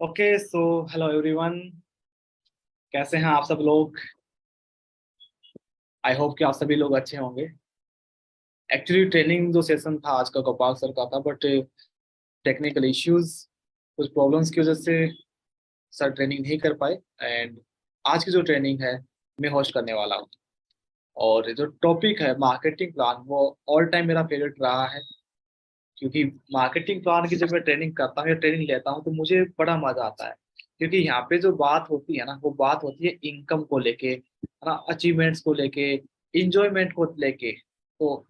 Okay so hello everyone. कैसे हैं आप सब लोग? आई होप कि आप सभी लोग अच्छे होंगे। एक्चुअली ट्रेनिंग जो सेशन था आज का गोपाल सर का था, बट टेक्निकल इश्यूज, कुछ प्रॉब्लम्स की वजह से सर ट्रेनिंग नहीं कर पाए। एंड आज की जो ट्रेनिंग है मैं होस्ट करने वाला हूँ। और जो टॉपिक है मार्केटिंग प्लान, वो ऑल टाइम मेरा फेवरेट रहा है। क्योंकि मार्केटिंग प्लान की जब मैं ट्रेनिंग करता हूँ या ट्रेनिंग लेता हूँ तो मुझे बड़ा मजा आता है। क्योंकि यहाँ पे जो बात होती है ना, वो बात होती है इनकम को लेके, है ना, अचीवमेंट्स को लेके, इंजॉयमेंट को लेके। तो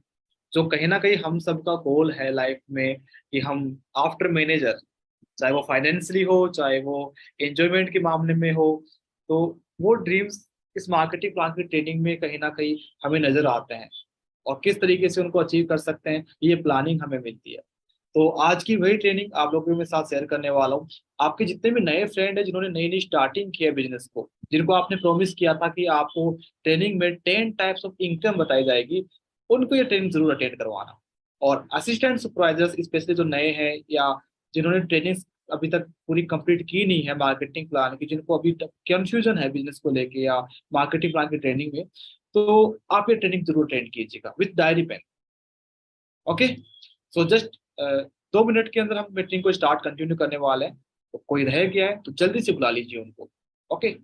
जो कहीं ना कहीं हम सबका गोल है लाइफ में कि हम आफ्टर मैनेजर, चाहे वो फाइनेंशियली हो चाहे वो एंजॉयमेंट के मामले में हो, तो वो ड्रीम्स इस मार्केटिंग प्लान की ट्रेनिंग में कहीं ना कहीं हमें नजर आते हैं। और किस तरीके से उनको अचीव कर सकते हैं, ये प्लानिंग हमें मिलती है। तो आज की वही ट्रेनिंग आप लोगों के साथ शेयर करने वाला हूँ। आपके जितने भी नए फ्रेंड हैं जिन्होंने नई नई स्टार्टिंग किया बिजनेस को, जिनको आपने प्रॉमिस किया था कि आपको ट्रेनिंग में 10 टाइप्स ऑफ इनकम बताई जाएगी, उनको ये ट्रेनिंग जरूर अटेंड करवाना। और असिस्टेंट सुपरवाइजर्स स्पेशली जो नए हैं या जिन्होंने ट्रेनिंग अभी तक पूरी कंप्लीट की नहीं है मार्केटिंग प्लान की, जिनको अभी तक कंफ्यूजन है बिजनेस को लेके या मार्केटिंग प्लान की ट्रेनिंग में, तो आप ये ट्रेनिंग जरूर अटेंड कीजिएगा with diary pen. Okay, so just 2 minute के अंदर हम मीटिंग को स्टार्ट कंटिन्यू करने वाले हैं। तो कोई रह गया है तो जल्दी से बुला लीजिए उनको। ओके।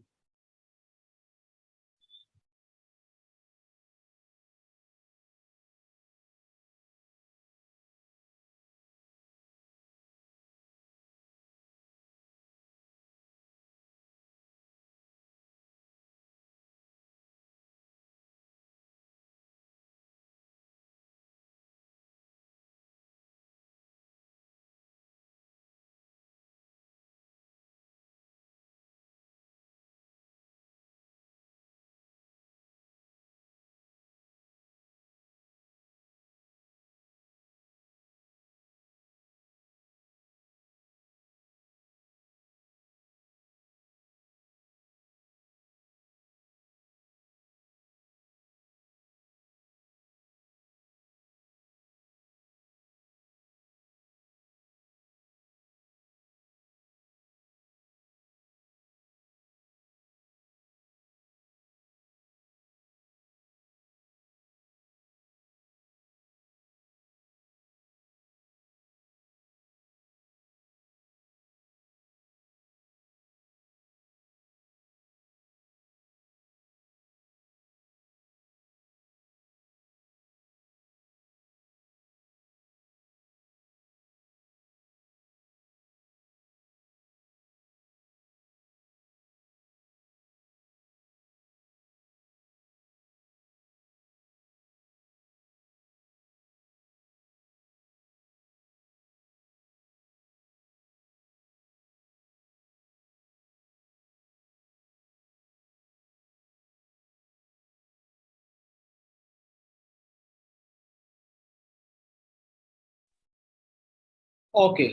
ओके,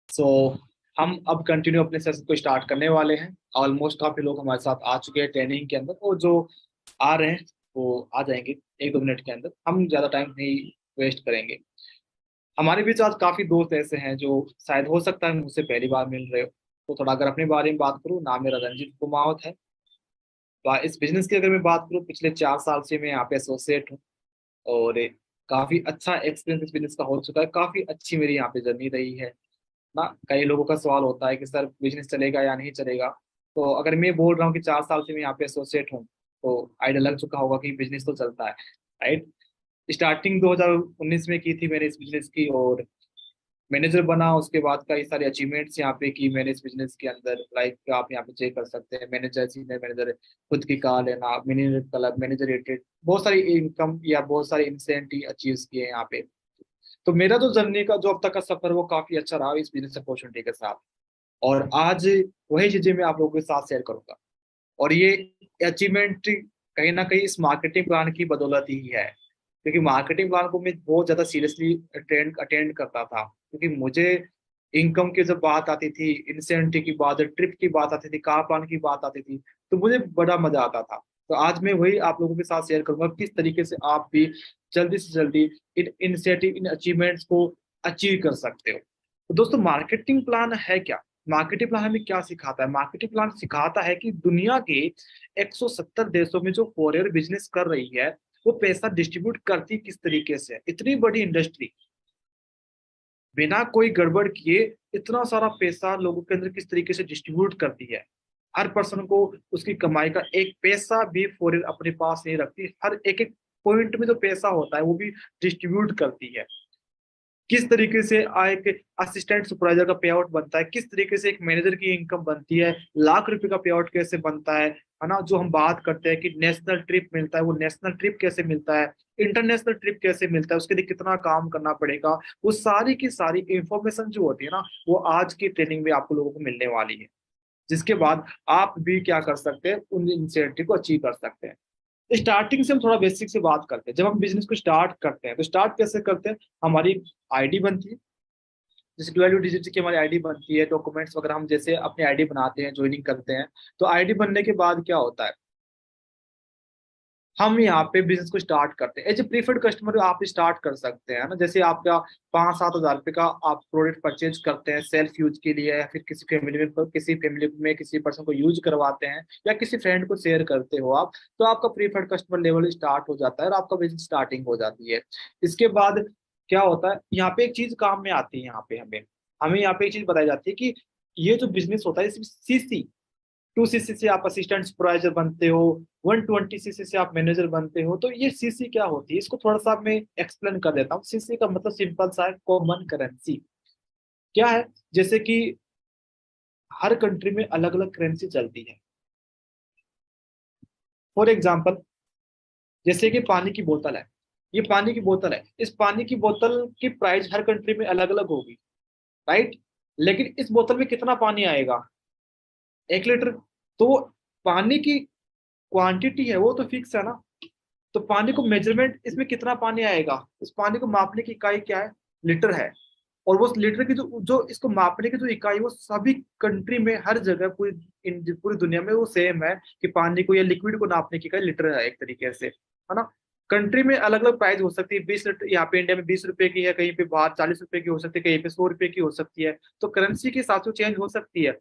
सो हम अब कंटिन्यू अपने सेशन को स्टार्ट करने वाले हैं। ऑलमोस्ट काफी लोग हमारे साथ आ चुके हैं ट्रेनिंग के अंदर, और जो आ रहे हैं वो आ जाएंगे 1-2 मिनट के अंदर। हम ज्यादा टाइम नहीं वेस्ट करेंगे। हमारे बीच आज काफी दोस्त ऐसे हैं जो शायद हो सकता है मुझसे पहली बार मिल रहे हो। तो थोड़ा अगर अपने बारे में बात करूँ, नाम मेरा रंजीत कुमावत है। तो इस बिजनेस की अगर मैं बात करूँ, पिछले 4 साल से मैं यहाँ पे एसोसिएट हूँ। और काफी अच्छा एक्सपीरियंस इस बिजनेस का हो चुका है। काफी अच्छी मेरी यहाँ पे जर्नी रही है ना। कई लोगों का सवाल होता है कि सर बिजनेस चलेगा या नहीं चलेगा। तो अगर मैं बोल रहा हूँ कि 4 साल से मैं यहाँ पे एसोसिएट हूँ, तो आइडिया लग चुका होगा कि बिजनेस तो चलता है, राइट। स्टार्टिंग 2019 में की थी मैंने इस बिजनेस की, और मैनेजर बना। उसके बाद कई सारे अचीवमेंट्स यहाँ पे की मैंने इस बिजनेस के अंदर। लाइक आप यहाँ पे चेक कर सकते हैं, मैनेजर, सीनियर मैनेजर, खुद की कार लेना, मैनेजर क्लब, मैनेजर रेटेड, बहुत सारी इनकम या बहुत सारे इंसेंटिव अचीव किए हैं यहाँ पे। तो मेरा जो जर्नी का जो अब तक का सफर, वो काफी अच्छा रहा इस बिजनेस अपॉर्चुनिटी के साथ। और आज वही चीजें मैं आप लोगों के साथ शेयर करूंगा। और ये अचीवमेंट कहीं ना कहीं इस मार्केटिंग प्लान की बदौलत ही है। क्योंकि मार्केटिंग प्लान को मैं बहुत ज्यादा सीरियसली अटेंड अटेंड करता था। क्योंकि मुझे इनकम की जब बात आती थी, इंसेंटिव की बात, ट्रिप की बात आती थी, कार प्लान की बात आती थी, तो मुझे बड़ा मजा आता था। तो आज मैं वही आप लोगों के साथ शेयर करूंगा किस तरीके से आप भी जल्दी से जल्दी इन इनिशिएटिव, इन अचीवमेंट्स को अचीव कर सकते हो। तो दोस्तों, मार्केटिंग प्लान है क्या? मार्केटिंग प्लान हमें क्या सिखाता है? मार्केटिंग प्लान सिखाता है कि दुनिया के 170 देशों में जो फॉरेनर बिजनेस कर रही है वो पैसा डिस्ट्रीब्यूट करती किस तरीके से है। इतनी बड़ी इंडस्ट्री बिना कोई गड़बड़ किए इतना सारा पैसा लोगों के अंदर किस तरीके से डिस्ट्रीब्यूट करती है। हर पर्सन को उसकी कमाई का एक पैसा भी फॉरेन अपने पास नहीं रखती, हर एक एक पॉइंट में जो पैसा होता है वो भी डिस्ट्रीब्यूट करती है। किस तरीके से एक असिस्टेंट सुपरवाइजर का पे आउट बनता है, किस तरीके से एक मैनेजर की इनकम बनती है, लाख रुपए का पे आउट कैसे बनता है ना। जो हम बात करते हैं कि नेशनल ट्रिप मिलता है, वो नेशनल ट्रिप कैसे मिलता है, इंटरनेशनल ट्रिप कैसे मिलता है, उसके लिए कितना काम करना पड़ेगा, वो सारी की सारी इंफॉर्मेशन जो होती है ना वो आज की ट्रेनिंग में आपको लोगों को मिलने वाली है। जिसके बाद आप भी क्या कर सकते हैं, उन इंसेंटिव को अचीव कर सकते हैं। स्टार्टिंग से हम थोड़ा बेसिक से बात करते हैं। जब हम बिजनेस को स्टार्ट करते हैं तो स्टार्ट कैसे करते हैं? हमारी आईडी बनती है, जैसे 12 डिजिट की हमारी आईडी बनती है, डॉक्यूमेंट्स वगैरह हम जैसे अपनी आईडी बनाते हैं, ज्वाइनिंग करते हैं। तो आईडी बनने के बाद क्या होता है, हम यहाँ पे बिजनेस को स्टार्ट करते हैं। एज ए प्रीफर्ड कस्टमर आप स्टार्ट कर सकते हैं ना। जैसे आपका 5-7 हज़ार रुपये का आप प्रोडक्ट परचेज करते हैं सेल्फ यूज के लिए, या फिर किसी फैमिली में किसी पर्सन को यूज करवाते हैं, या किसी फ्रेंड को शेयर करते हो आप, तो आपका प्रीफर्ड कस्टमर लेवल स्टार्ट हो जाता है और आपका बिजनेस स्टार्टिंग हो जाती है। इसके बाद क्या होता है, यहाँ पे एक चीज काम में आती है। यहाँ पे हमें हमें यहाँ पे एक चीज बताई जाती है कि ये जो बिजनेस होता है इसमें सीसी 2 सीसी से आप असिस्टेंट सुपरवाइजर बनते हो, 120 सीसी से आप मैनेजर बनते हो। तो ये सीसी क्या होती है, इसको थोड़ा सा मैं एक्सप्लेन कर देता हूँ। सीसी का मतलब सिंपल सा है, कॉमन करेंसी। क्या है, जैसे कि हर कंट्री में अलग अलग करेंसी चलती है। फॉर एग्जाम्पल, जैसे कि पानी की बोतल है, ये पानी की बोतल है, इस पानी की बोतल की प्राइस हर कंट्री में अलग अलग होगी, राइट। लेकिन इस बोतल में कितना पानी आएगा, 1 लीटर। तो पानी की क्वांटिटी है वो तो फिक्स है ना। तो पानी को मेजरमेंट, इसमें कितना पानी आएगा, इस पानी को मापने की इकाई क्या है, लीटर है। और वो लीटर की जो जो इसको मापने की जो इकाई वो सभी कंट्री में हर जगह पूरी दुनिया में वो सेम है, कि पानी को या लिक्विड को नापने की इकाई लीटर है एक तरीके से, है ना। कंट्री में अलग अलग प्राइस हो सकती है। 20 लीटर यहाँ पे इंडिया में 20 रुपए की है, कहीं पे बाहर 40 रुपए की हो सकती है, कहीं पे 100 रुपए की हो सकती है। तो करेंसी के हिसाब से चेंज हो सकती है।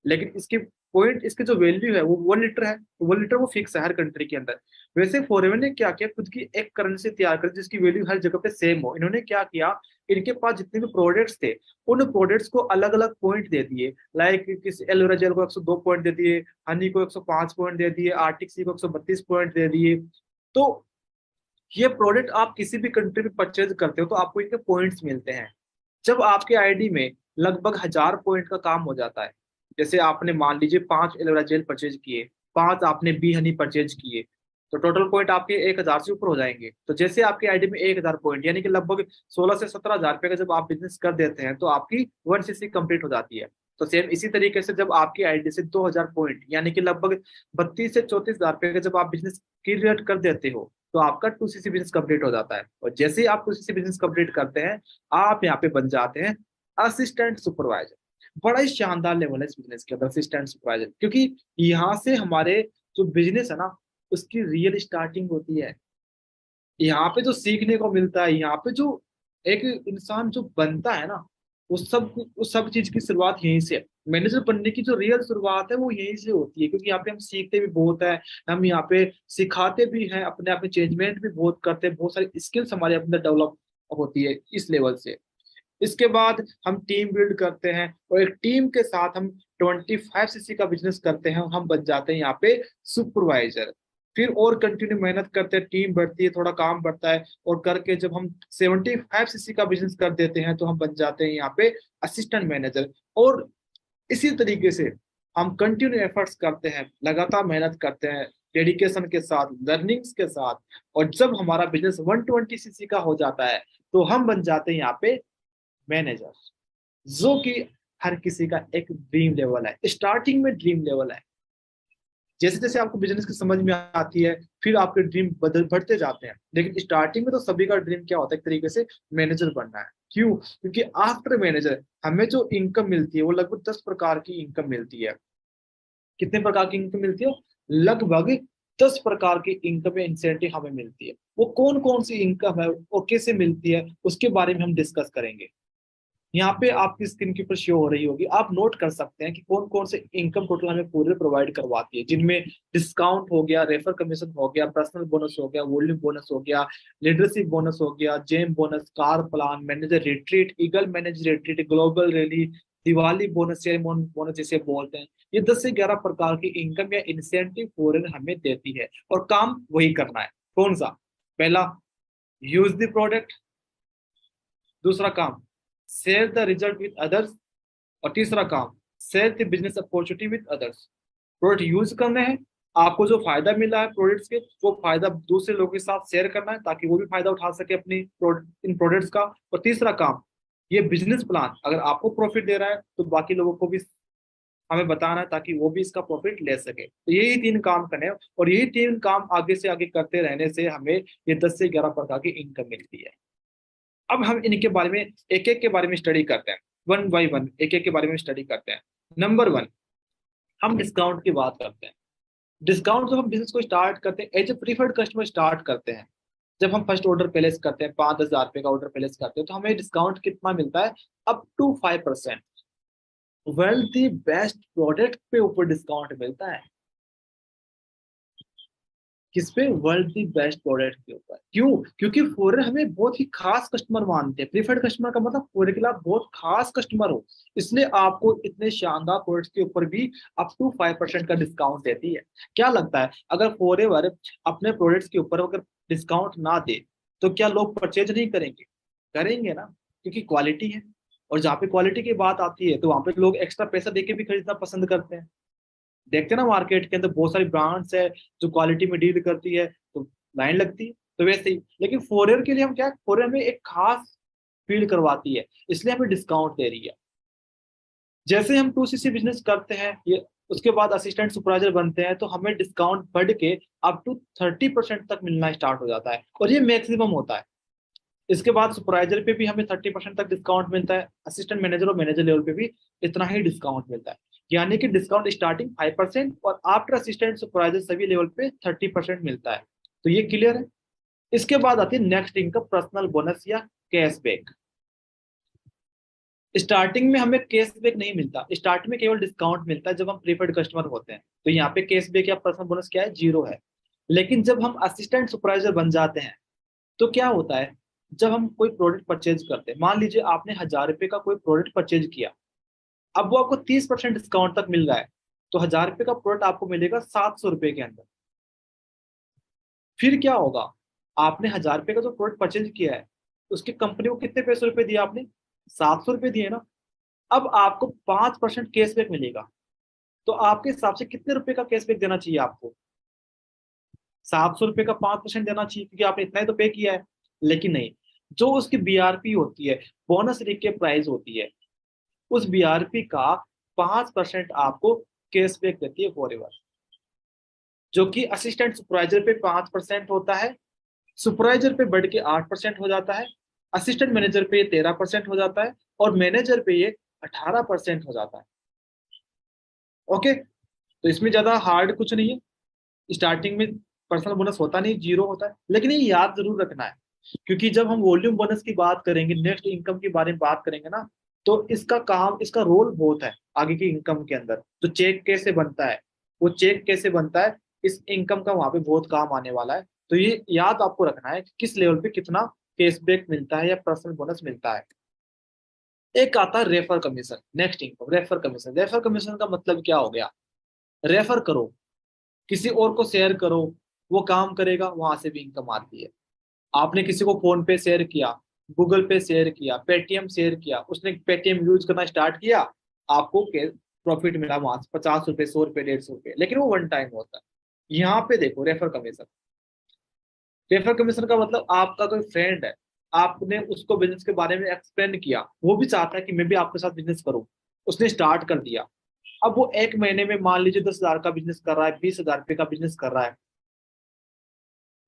लेकिन इसकी पॉइंट, इसकी जो वैल्यू है वो 1 लीटर है, तो 1 लीटर वो फिक्स है हर कंट्री के अंदर। वैसे फॉरेवर ने क्या किया, खुद की एक करेंसी तैयार कर जिसकी वैल्यू हर जगह पे सेम हो। इन्होंने क्या किया, इनके पास जितने भी प्रोडक्ट्स थे उन प्रोडक्ट्स को अलग अलग पॉइंट दे दिए। लाइक किसी एलोवेरा जेल को 102 पॉइंट दे दिए, हनी को 105 पॉइंट दे दिए, आर्टिक सी को 132 पॉइंट दे दिए। तो ये प्रोडक्ट आप किसी भी कंट्री में परचेज करते हो तो आपको इनके पॉइंट्स मिलते हैं। जब आपके आईडी में लगभग 1000 पॉइंट का काम हो जाता है, जैसे आपने मान लीजिए 5 एलोवेरा जेल परचेज किए, 5 आपने बी हनी परचेज किए, तो टोटल पॉइंट आपके 1000 से ऊपर हो जाएंगे। तो जैसे आपकी आईडी में 1000 पॉइंट यानी कि लगभग 16 से 17 हज़ार रुपए का जब आप बिजनेस कर देते हैं तो आपकी 1 सीसी कंप्लीट हो जाती है। तो सेम इसी तरीके से जब आपकी आईडी से 2000 पॉइंट यानी कि लगभग 32 से 34 हज़ार रुपए का जब आप बिजनेस क्रिएट कर देते हो तो आपका 2 सीसी बिजनेस कंप्लीट हो जाता है। और जैसे ही आप 2 सीसी बिजनेस कंप्लीट करते हैं आप यहाँ पे बन जाते हैं असिस्टेंट सुपरवाइजर। बड़ा ही शानदार लेवल है इस बिजनेस के अंदर असिस्टेंट सुपरवाइजर, क्योंकि यहाँ से हमारे जो बिजनेस है ना उसकी रियल स्टार्टिंग होती है। यहाँ पे जो सीखने को मिलता है, यहाँ पे जो एक इंसान जो बनता है ना उस सब चीज की शुरुआत यहीं से है। मैनेजर बनने की जो रियल शुरुआत है वो यहीं से होती है, क्योंकि यहाँ पे हम सीखते भी बहुत है, हम यहाँ पे सिखाते भी हैं, अपने आप में चेंजमेंट भी बहुत करते हैं, बहुत सारी स्किल्स हमारे अंदर डेवलप होती है इस लेवल से। इसके बाद हम टीम बिल्ड करते हैं और एक टीम के साथ हम 25 सीसी का बिजनेस करते हैं, हम बन जाते हैं यहाँ पे सुपरवाइजर। फिर और कंटिन्यू मेहनत करते हैं, टीम बढ़ती है, थोड़ा काम बढ़ता है, और करके जब हम 75 सीसी का बिजनेस कर देते हैं तो हम बन जाते हैं यहाँ पे असिस्टेंट मैनेजर। और इसी तरीके से हम कंटिन्यू एफर्ट्स करते हैं, लगातार मेहनत करते हैं, डेडिकेशन के साथ, लर्निंग्स के साथ। और जब हमारा बिजनेस 120 सीसी का हो जाता है तो हम बन जाते हैं यहाँ पे मैनेजर, जो कि हर किसी का एक ड्रीम लेवल है। स्टार्टिंग में ड्रीम लेवल है, जैसे जैसे आपको बिजनेस की समझ में आती है फिर आपके ड्रीम बदल बढ़ते जाते हैं। लेकिन स्टार्टिंग में तो सभी का ड्रीम क्या होता है, एक तरीके से मैनेजर बनना है। क्यों? क्योंकि आफ्टर मैनेजर हमें जो इनकम मिलती है वो लगभग 10 प्रकार की इनकम मिलती है। कितने प्रकार की इनकम मिलती है? लगभग 10 प्रकार की इनकम या इंसेंटिव हमें मिलती है। वो कौन कौन सी इनकम है और कैसे मिलती है उसके बारे में हम डिस्कस करेंगे। यहाँ पे आपकी स्क्रीन के ऊपर शो हो रही होगी, आप नोट कर सकते हैं कि कौन कौन से इनकम टोटल हमें पूरे प्रोवाइड करवाती है, जिनमें डिस्काउंट हो गया, रेफर कमीशन हो गया, पर्सनल बोनस हो गया, वॉल्यूम बोनस हो गया, लीडरशिप बोनस हो गया, gem bonus, car plan, manager retreat, eagle manage retreat, global rally, Diwali bonus या बोनस जिसे बोलते हैं। ये 10 से 11 प्रकार की इनकम या इंसेंटिव फॉरेन हमें देती है, और काम वही करना है। कौन सा? पहला, यूज द प्रोडक्ट। दूसरा काम, share the result with others. और तीसरा काम, share the business opportunity with others. Product use करने हैं, आपको जो फायदा मिला है प्रोडक्ट्स के, वो फायदा दूसरे लोगों के साथ शेयर करना है ताकि वो भी फायदा उठा सके अपनी इन प्रोडक्ट्स का। और तीसरा काम, ये बिजनेस प्लान अगर आपको प्रॉफिट दे रहा है तो बाकी लोगों को भी हमें बताना है ताकि वो भी इसका प्रॉफिट ले सके। तो यही 3 काम करने हैं, और यही 3 काम आगे से आगे करते रहने से हमें ये 10 से 11 प्रकार की इनकम मिलती है। अब हम इनके बारे में एक एक के बारे में स्टडी करते हैं, वन बाय वन एक एक के बारे में स्टडी करते हैं। नंबर 1, हम डिस्काउंट की बात करते हैं। डिस्काउंट जब हम बिजनेस को स्टार्ट करते हैं, as a preferred customer start करते हैं, जब हम फर्स्ट ऑर्डर प्लेस करते हैं, 5,000 रुपए का ऑर्डर प्लेस करते हैं, तो हमें डिस्काउंट कितना मिलता है? Up to 5%। World the best product पे ऊपर डिस्काउंट मिलता है। किस पे? वर्ल्ड दी बेस्ट प्रोडक्ट के ऊपर। क्यों? क्योंकि फॉरेन हमें बहुत ही खास कस्टमर मानते हैं। प्रीफर्ड कस्टमर का मतलब फॉरेन के लिए आप बहुत खास कस्टमर हो, इसलिए आपको इतने शानदार प्रोडक्ट्स के ऊपर भी अप टू 5% का डिस्काउंट देती है। क्या लगता है, अगर फॉरेवर अपने प्रोडक्ट्स के ऊपर अगर डिस्काउंट ना दे तो क्या लोग परचेज नहीं करेंगे? करेंगे ना, क्योंकि क्वालिटी है। और जहाँ पे क्वालिटी की बात आती है तो वहां पे लोग एक्स्ट्रा पैसा देके भी खरीदना पसंद करते हैं। देखते हैं ना, मार्केट के अंदर बहुत सारी ब्रांड्स है जो क्वालिटी में डील करती है, तो लाइन लगती है। तो वैसे ही लेकिन फोरियर के लिए हम क्या, फोरियर में एक खास फील करवाती है, इसलिए हमें डिस्काउंट दे रही है। जैसे हम 2CC बिजनेस करते हैं, ये उसके बाद असिस्टेंट सुपरवाइजर बनते हैं, तो हमें डिस्काउंट बढ़ के अप टू 30% तक मिलना स्टार्ट हो जाता है, और ये मैक्सिमम होता है। इसके बाद सुपरवाइजर पे भी हमें 30% तक डिस्काउंट मिलता है, असिस्टेंट मैनेजर और मैनेजर लेवल पे भी इतना ही डिस्काउंट मिलता है। यानी कि डिस्काउंट स्टार्टिंग 5% और आफ्टर असिस्टेंट सुपरवाइजर सभी लेवल पे 30% मिलता है। तो ये क्लियर है। इसके बाद आती है नेक्स्ट इनकम, पर्सनल बोनस या कैशबैक। स्टार्टिंग में हमें कैशबैक नहीं मिलता, स्टार्टिंग में केवल डिस्काउंट मिलता है जब हम प्रीफर्ड कस्टमर होते हैं, तो यहाँ पे कैशबैक या पर्सनल बोनस क्या है? 0 है। लेकिन जब हम असिस्टेंट सुपरवाइजर बन जाते हैं तो क्या होता है, जब हम कोई प्रोडक्ट परचेज करते हैं, मान लीजिए आपने 1,000 रुपए का कोई प्रोडक्ट परचेज किया, अब वो आपको 30% डिस्काउंट तक मिल रहा है, तो 1,000 रुपए का प्रोडक्ट आपको मिलेगा 700 रुपए के अंदर। फिर क्या होगा, आपने 1,000 रुपए का जो प्रोडक्ट परचेज किया है, उसकी कंपनी को कितने पैसे रुपए दिए आपने? 700 रुपए दिए ना। अब आपको 5% कैशबैक मिलेगा, तो आपके हिसाब से कितने रुपए का कैशबैक देना चाहिए आपको? 700 रुपए का 5% देना चाहिए, क्योंकि आपने इतना ही तो पे किया है। लेकिन नहीं, जो उसकी बीआरपी होती है, बोनस रिके प्राइस होती है, उस बीआरपी का 5% आपको कैशबैक देती है फॉरएवर, जो कि असिस्टेंट सुपरवाइजर पे 5% होता है, सुपरवाइजर पे बढ़ के 8% हो जाता है, असिस्टेंट मैनेजर पे ये 13% हो जाता है, और मैनेजर पे ये 18% हो जाता है। ओके, तो इसमें ज्यादा हार्ड कुछ नहीं है। स्टार्टिंग में पर्सनल बोनस होता नहीं, 0 होता है, लेकिन ये याद जरूर रखना है, क्योंकि जब हम वॉल्यूम बोनस की बात करेंगे, नेक्स्ट इनकम के बारे में बात करेंगे ना, तो इसका काम, इसका रोल बहुत है आगे की इनकम के अंदर। तो चेक कैसे बनता है, वो चेक कैसे बनता है, इस इनकम का वहां पे बहुत काम आने वाला है। तो ये याद आपको रखना है कि किस लेवल पे कितना कैशबैक मिलता है या पर्सनल बोनस मिलता है। एक आता है refer commission, next income refer commission. Refer commission का मतलब क्या हो गया? रेफर करो, किसी और को शेयर करो, वो काम करेगा, वहां से भी इनकम आती है। आपने किसी को फोन पे शेयर किया, गूगल पे शेयर किया, पेटीएम शेयर किया, उसने पेटीएम यूज करना स्टार्ट किया, आपको प्रॉफिट मिला वहां से 50 रुपए, 100 रुपए, 150 रुपए, लेकिन वो वन टाइम होता है। यहाँ पे देखो रेफर कमीशन। रेफर कमीशन का मतलब आपका कोई फ्रेंड है, आपने उसको बिजनेस के बारे में एक्सप्लेन किया, वो भी चाहता है कि मैं भी आपके साथ बिजनेस करूं, उसने स्टार्ट कर दिया। अब वो एक महीने में मान लीजिए 10,000 का बिजनेस कर रहा है, 20,000 रुपए का बिजनेस कर रहा है,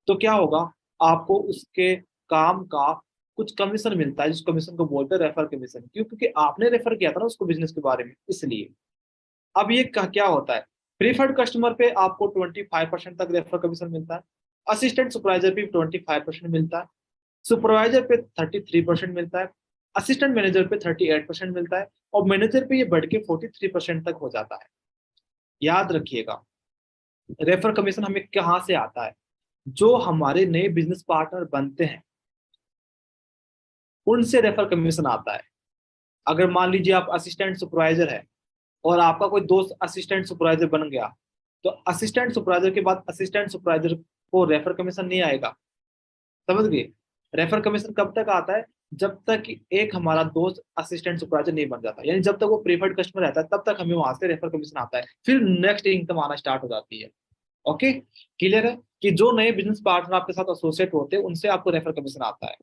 तो क्या होगा, आपको उसके काम का कुछ कमीशन मिलता है, जिस कमीशन को बोलते हैं रेफर कमीशन। क्यों? क्योंकि आपने रेफर किया था ना उसको बिजनेस के बारे में, इसलिए। अब ये क्या होता है, प्रीफर्ड कस्टमर पे आपको 25% तक रेफर कमीशन मिलता है, असिस्टेंट सुपरवाइजर पे 25% मिलता है, सुपरवाइजर पे 33% मिलता है, असिस्टेंट मैनेजर पे 38% मिलता है, और मैनेजर पे ये बढ़ के 43% तक हो जाता है। याद रखिएगा, रेफर कमीशन हमें कहाँ से आता है? जो हमारे नए बिजनेस पार्टनर बनते हैं उनसे रेफर कमीशन आता है। अगर मान लीजिए आप असिस्टेंट सुपरवाइजर है और आपका कोई दोस्त असिस्टेंट सुपरवाइजर बन गया, तो असिस्टेंट सुपरवाइजर के बाद असिस्टेंट सुपरवाइजर को रेफर कमीशन नहीं आएगा। समझ गए? रेफर कमीशन कब तक आता है? जब तक कि एक हमारा दोस्त असिस्टेंट सुपरवाइजर नहीं बन जाता, यानी जब तक वो प्रीफर्ड कस्टमर रहता है तब तक हमें वहां से रेफर कमीशन आता है, फिर नेक्स्ट इनकम आना स्टार्ट हो जाती है। ओके, क्लियर है कि जो नए बिजनेस पार्टनर आपके साथ एसोसिएट होते हैं उनसे आपको रेफर कमीशन आता है।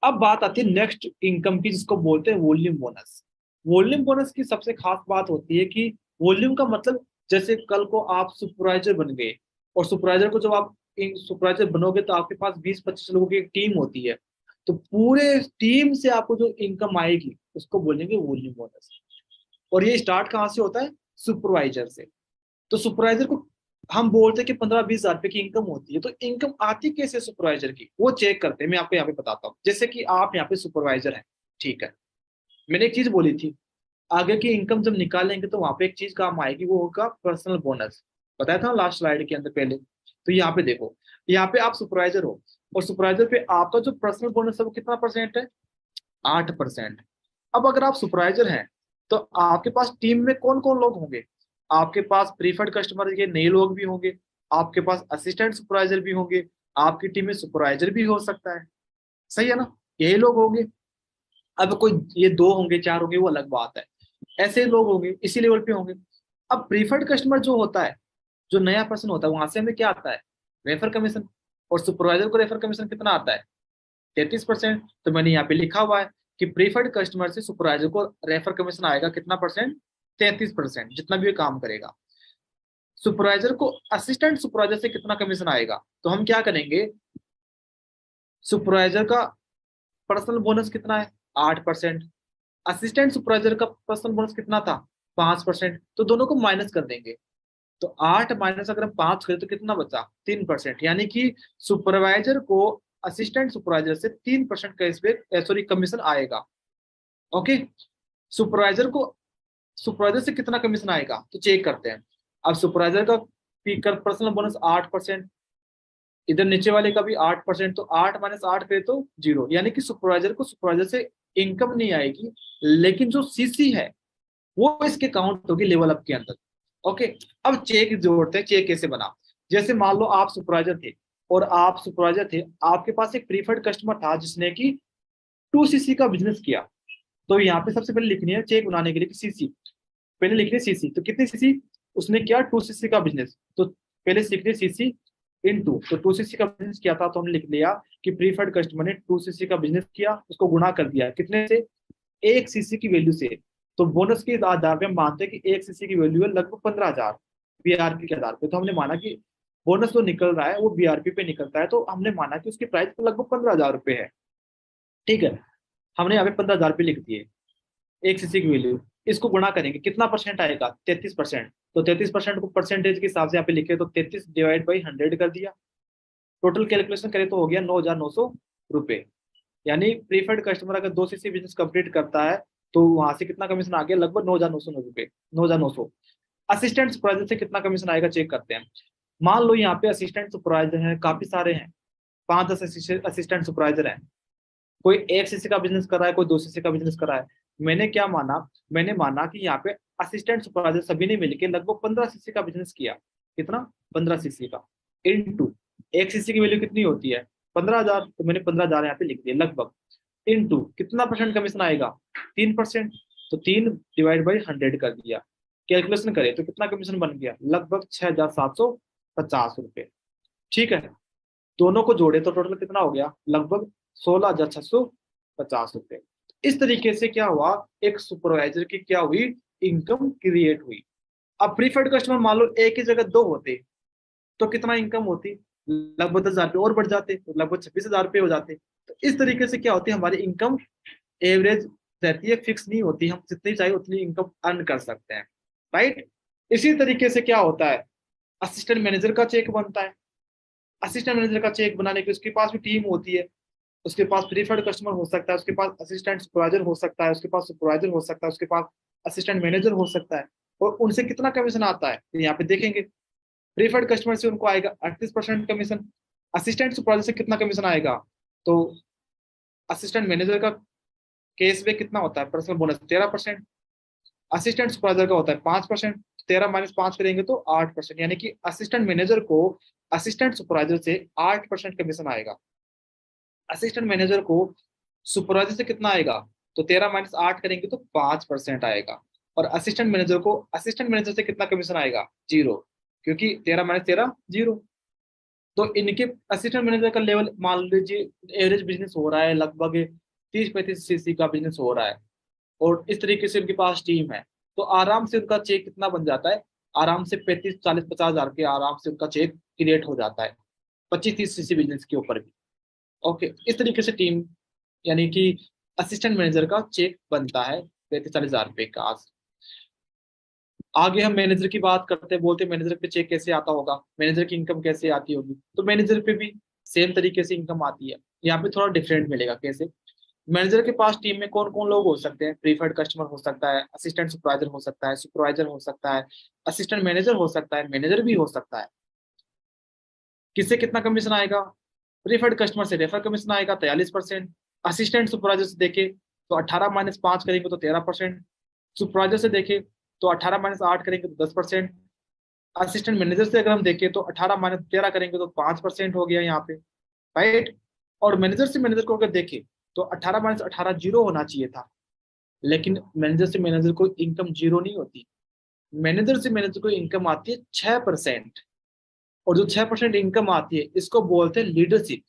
अब बात आती है नेक्स्ट इनकम की, जिसको बोलते हैं वॉल्यूम बोनस। वॉल्यूम बोनस की सबसे खास बात होती है कि वॉल्यूम का मतलब, जैसे कल को आप सुपरवाइजर बन गए, और सुपरवाइजर को जब आप सुपरवाइजर बनोगे तो आपके पास 20-25 लोगों की एक टीम होती है, तो पूरे टीम से आपको जो इनकम आएगी उसको बोलेंगे वॉल्यूम बोनस। और ये स्टार्ट कहाँ से होता है? सुपरवाइजर से। तो सुपरवाइजर को हम बोलते हैं कि 15-20 हजार रुपए की इनकम होती है, तो इनकम आती कैसे सुपरवाइजर की, वो चेक करते हैं। मैं आपको यहाँ पे बताता हूँ। जैसे कि आप यहाँ पे सुपरवाइजर हैं, ठीक है, मैंने एक चीज बोली थी, आगे की इनकम जब निकालेंगे तो वहां पे एक चीज काम आएगी, वो होगा पर्सनल बोनस। बताया था लास्ट स्लाइड के अंदर पहले। तो यहाँ पे देखो, यहाँ पे आप सुपरवाइजर हो, और सुपरवाइजर पे आपका जो पर्सनल बोनस है वो कितना परसेंट है? 8%। अब अगर आप सुपरवाइजर हैं तो आपके पास टीम में कौन कौन लोग होंगे? आपके पास प्रीफर्ड कस्टमर के नए लोग भी होंगे, आपके पास असिस्टेंट सुपरवाइजर भी होंगे, आपकी टीम में सुपरवाइजर भी हो सकता है। सही है ना? यही लोग होंगे। अब कोई ये 2 होंगे 4 होंगे वो अलग बात है, ऐसे लोग होंगे, इसी लेवल पे होंगे। अब प्रीफर्ड कस्टमर जो होता है, जो नया पर्सन होता है, वहां से हमें क्या आता है? Refer commission. और सुपरवाइजर को रेफर कमीशन कितना आता है? 33%। तो मैंने यहाँ पे लिखा हुआ है कि प्रीफर्ड कस्टमर से सुपरवाइजर को रेफर कमीशन आएगा कितना परसेंट? 33%, जितना भी ये काम करेगा। सुपरवाइजर को असिस्टेंट सुपरवाइजर से कितना कमीशन आएगा? तो हम क्या करेंगे, सुपरवाइजर का पर्सनल बोनस कितना है? 8%। असिस्टेंट सुपरवाइजर का पर्सनल बोनस कितना था? 5%। तो दोनों को माइनस कर देंगे। तो 8 माइनस अगर हम 5 करें तो कितना बचा? 3%। यानी कि सुपरवाइजर को असिस्टेंट सुपरवाइजर से 3% कैशबैक, सॉरी, कमीशन आएगा। ओके, सुपरवाइजर को सुपरवाइजर से कितना कमीशन आएगा तो चेक करते हैं। अब सुपरवाइजर का पीकर पर्सनल बोनस 8%, इधर नीचे वाले का भी 8%, तो 8 माइनस 8 करे तो 0, यानी कि सुपरवाइजर को सुपरवाइजर से इनकम नहीं आएगी, लेकिन जो सीसी है वो इसके काउंट होगी लेवल अप के अंदर। ओके, अब चेक जोड़ते हैं। चेक कैसे बना? जैसे मान लो आप सुपरवाइजर थे, और आप सुपरवाइजर थे, आपके पास एक प्रीफर्ड कस्टमर था जिसने कि 2 सीसी का बिजनेस किया। तो यहाँ पे सबसे पहले लिखनी है चेक बनाने के लिए कि सीसी, पहले लिखनी है सीसी, तो कितनी सीसी उसने किया? 2 सीसी का बिजनेस। तो पहले सीख लिया सीसी इन टू, तो 2 सीसी का बिजनेस किया था, तो हमने लिख लिया कि प्रीफर्ड कस्टमर ने 2 सीसी का बिजनेस किया, उसको गुणा कर दिया कितने से? 1 सीसी की वैल्यू से। तो बोनस के आधार पे हम मानते हैं कि 1 सीसी की वैल्यू है लगभग 15,000 बीआरपी के आधार पे। तो हमने माना कि बोनस जो निकल रहा है वो बीआरपी पे निकलता है, तो हमने माना कि उसकी प्राइस लगभग 15,000 रुपए है। ठीक है, हमने यहाँ पे 15,000 रुपये लिख दिए, 1 सीसी की वैल्यू। इसको गुणा करेंगे, कितना परसेंट आएगा? 33%। तो 33% को परसेंटेज के हिसाब से यहाँ पे लिखे, तो 33 डिवाइड बाई 100 कर दिया। टोटल कैलकुलेशन करें तो हो गया 9,900 रुपये। यानी प्रीफर्ड कस्टमर अगर 2 सीसी बिजनेस कंप्लीट करता है तो वहां से कितना कमीशन आ गया? लगभग 9,900 रुपये, 9,900। असिस्टेंट सुपरवाइजर से कितना कमीशन आएगा चेक करते हैं। मान लो यहाँ पे असिस्टेंट सुपरवाइजर हैं, काफी सारे हैं, 5-10 असिस्टेंट सुपरवाइजर हैं। कोई 1 सीसी का बिजनेस कर रहा है, कोई 2 सीसी का बिजनेस कर रहा है। मैंने क्या माना? मैंने माना कि यहाँ पे असिस्टेंट सुपरवाइजर सभी ने मिलकर लगभग 15 सीसी का बिजनेस किया। कितना? 15 सीसी का इनटू 1 सीसी की वैल्यू कितनी होती है? 15,000। तो मैंने 15,000 यहाँ पे लिख दिया लगभग, इनटू कितना परसेंट कमीशन आएगा? 3%। तो 3 डिवाइड बाई 100 कर दिया। कैलकुलेशन करें तो कितना कमीशन बन गया? लगभग 6,750 रुपये। ठीक है, दोनों को जोड़े तो टोटल कितना हो गया? लगभग 16,650 रुपये। इस तरीके से क्या हुआ? एक सुपरवाइजर की क्या हुई? इनकम क्रिएट हुई। अब प्रीफर्ड कस्टमर मान लो एक ही जगह 2 होते तो कितना इनकम होती? लगभग 10,000 रुपये और बढ़ जाते, तो लगभग 26,000 रुपये हो जाते। तो इस तरीके से क्या होती है, हमारी इनकम एवरेज रहती है, फिक्स नहीं होती, हम जितनी चाहिए उतनी इनकम अर्न कर सकते हैं। राइट? इसी तरीके से क्या होता है, असिस्टेंट मैनेजर का चेक बनता है। असिस्टेंट मैनेजर का चेक बनाने की उसके पास भी टीम होती है। उसके पास प्रीफर्ड कस्टमर हो सकता है, उसके पास असिस्टेंट सुपरवाइजर हो सकता है, उसके पास सुपरवाइजर हो सकता है, उसके पास असिस्टेंट मैनेजर हो सकता है। और उनसे कितना कमीशन आता है तो यहाँ पे देखेंगे। प्रीफर्ड कस्टमर से उनको आएगा 38% कमीशन। असिस्टेंट सुपरवाइजर से कितना कमीशन आएगा, तो असिस्टेंट मैनेजर का केस में कितना होता है पर्सनल बोनस 13%, असिस्टेंट सुपरवाइजर का होता है 5%। 13 - 5 करेंगे तो 8%, यानी कि असिस्टेंट मैनेजर को असिस्टेंट सुपरवाइजर से 8% कमीशन आएगा। असिस्टेंट मैनेजर को सुपरवाइजर से कितना आएगा, तो 13 - 8 करेंगे तो 5% आएगा। और असिस्टेंट मैनेजर को असिस्टेंट मैनेजर से कितना कमीशन आएगा, 0, क्योंकि 13 - 13 0। तो इनके असिस्टेंट मैनेजर का लेवल मान लीजिए एवरेज बिजनेस हो रहा है लगभग 30-35 सीसी का बिजनेस हो रहा है, और इस तरीके से उनके पास टीम है, तो आराम से उनका चेक कितना बन जाता है, आराम से 35-40-50 हज़ार के आराम से उनका चेक क्रिएट हो जाता है 25-30 सीसी बिजनेस के ऊपर भी। ओके, इस तरीके से टीम यानी कि असिस्टेंट मैनेजर का चेक बनता है 35-40 हज़ार रुपये का। आज आगे हम मैनेजर की बात करते हैं, बोलते हैं मैनेजर पे चेक कैसे आता होगा, मैनेजर की इनकम कैसे आती होगी। तो मैनेजर पे भी सेम तरीके से इनकम आती है, यहाँ पे थोड़ा डिफरेंट मिलेगा। कैसे, मैनेजर के पास टीम में कौन कौन लोग हो सकते हैं, प्रीफर्ड कस्टमर हो सकता है, असिस्टेंट सुपरवाइजर हो सकता है, सुपरवाइजर हो सकता है, असिस्टेंट मैनेजर हो सकता है, मैनेजर भी हो सकता है। किससे कितना कमीशन आएगा, प्रीफर्ड कस्टमर से रेफर कमीशन आएगा 43%। असिस्टेंट सुपरवाइजर से देखे तो 18 - 5 करेंगे तो 13%। सुपरवाइजर से देखे तो 18 - 8 करेंगे तो 10%। असिस्टेंट मैनेजर से अगर हम देखें तो 18 - 13 करेंगे तो 5% हो गया यहाँ पे, राइट। और मैनेजर से मैनेजर को अगर देखें तो 18 - 18 जीरो होना चाहिए था, लेकिन मैनेजर से मैनेजर को इनकम जीरो नहीं होती। मैनेजर से मैनेजर को इनकम आती है 6%। और जो 6% इनकम आती है इसको बोलते हैं लीडरशिप,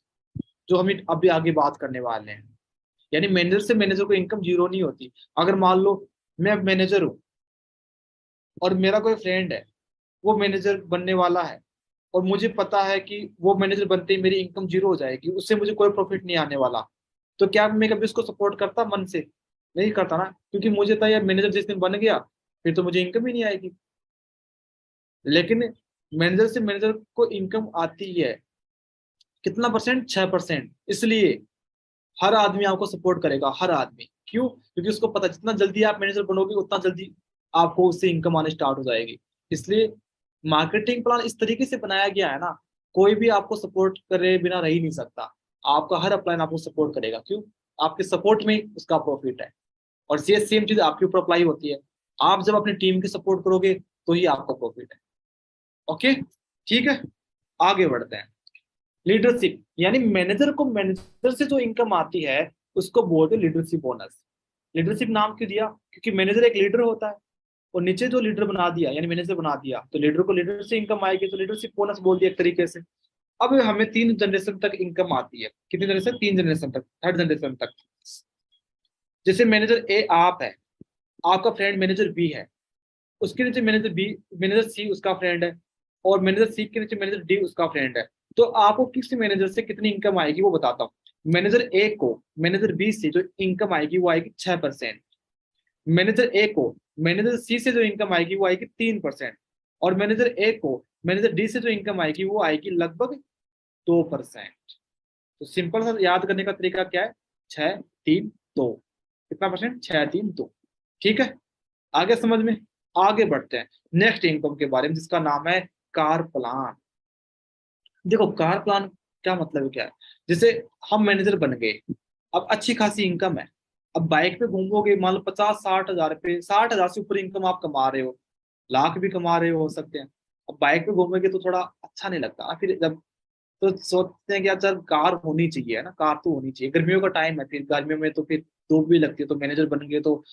जो हम अभी आगे बात करने वाले हैं। यानी मैनेजर से मैनेजर को इनकम जीरो नहीं होती। अगर मान लो मैं मैनेजर हूँ और मेरा कोई फ्रेंड है वो मैनेजर बनने वाला है, और मुझे पता है कि वो मैनेजर बनते ही मेरी इनकम जीरो हो जाएगी, उससे मुझे कोई प्रॉफिट नहीं आने वाला, तो क्या मैं कभी उसको सपोर्ट करता मन से, नहीं करता ना, क्योंकि मुझे था यार मैनेजर जिस दिन बन गया फिर तो मुझे इनकम ही नहीं आएगी। लेकिन मैनेजर से मैनेजर को इनकम आती है कितना परसेंट, 6%। इसलिए हर आदमी आपको सपोर्ट करेगा, हर आदमी। क्यों, क्योंकि उसको पता है जितना जल्दी आप मैनेजर बनोगे उतना जल्दी आपको उससे इनकम आने स्टार्ट हो जाएगी। इसलिए मार्केटिंग प्लान इस तरीके से बनाया गया है ना, कोई भी आपको सपोर्ट करे बिना रह ही नहीं सकता। आपका हर अपलाइन आपको सपोर्ट करेगा, क्यों, आपके सपोर्ट में उसका प्रॉफिट है। और ये सेम चीज आपके ऊपर अप्लाई होती है, आप जब अपनी टीम की सपोर्ट करोगे तो ही आपका प्रॉफिट है। ओके, ठीक है, आगे बढ़ते हैं। लीडरशिप, यानी मैनेजर को मैनेजर से जो इनकम आती है उसको बोलते हैं लीडरशिप बोनस। लीडरशिप नाम क्यों दिया, क्योंकि मैनेजर एक लीडर होता है, और नीचे जो लीडर बना दिया यानी मैनेजर बना दिया, तो लीडर को लीडर से इनकम आएगी, तो लीडरशिप बोनस बोल दिया एक तरीके से। अब हमें 3 जनरेशन तक इनकम आती है, कितनी जनरेशन, 3 जनरेशन तक, 3rd जनरेशन तक। जैसे मैनेजर ए आप है, आपका फ्रेंड मैनेजर बी है, उसके नीचे मैनेजर बी, मैनेजर सी उसका फ्रेंड है, और मैनेजर सी के नीचे मैनेजर डी उसका फ्रेंड है। तो आपको किस मैनेजर से कितनी इनकम आएगी वो बताता हूँ। मैनेजर ए को मैनेजर बी से जो इनकम आएगी वो आएगी 6%। मैनेजर ए को मैनेजर सी से जो इनकम आएगी वो आएगी 3%। और मैनेजर ए को मैनेजर डी से जो इनकम आएगी वो आएगी लगभग 2%। तो सिंपल सा याद करने का तरीका क्या है, 6-3-2, कितना परसेंट, 6-3-2। ठीक है, आगे समझ में। आगे बढ़ते हैं नेक्स्ट इनकम के बारे में, जिसका नाम है कार प्लान। देखो कार प्लान क्या मतलब है, क्या है, जैसे हम मैनेजर बन गए, अब अच्छी खासी इनकम है, अब बाइक पे घूमोगे, मान लो 50-60 हज़ार रुपये, 60 हज़ार से ऊपर इनकम आप कमा रहे हो, लाख भी कमा रहे हो सकते हैं। अब बाइक पे घूमोगे तो थोड़ा अच्छा नहीं लगता ना, फिर जब तो सोचते हैं कि यार चल कार होनी चाहिए, है ना, कार तो होनी चाहिए। गर्मियों का टाइम है, फिर गर्मियों में तो फिर धूप भी लगती है, तो मैनेजर बन गए तो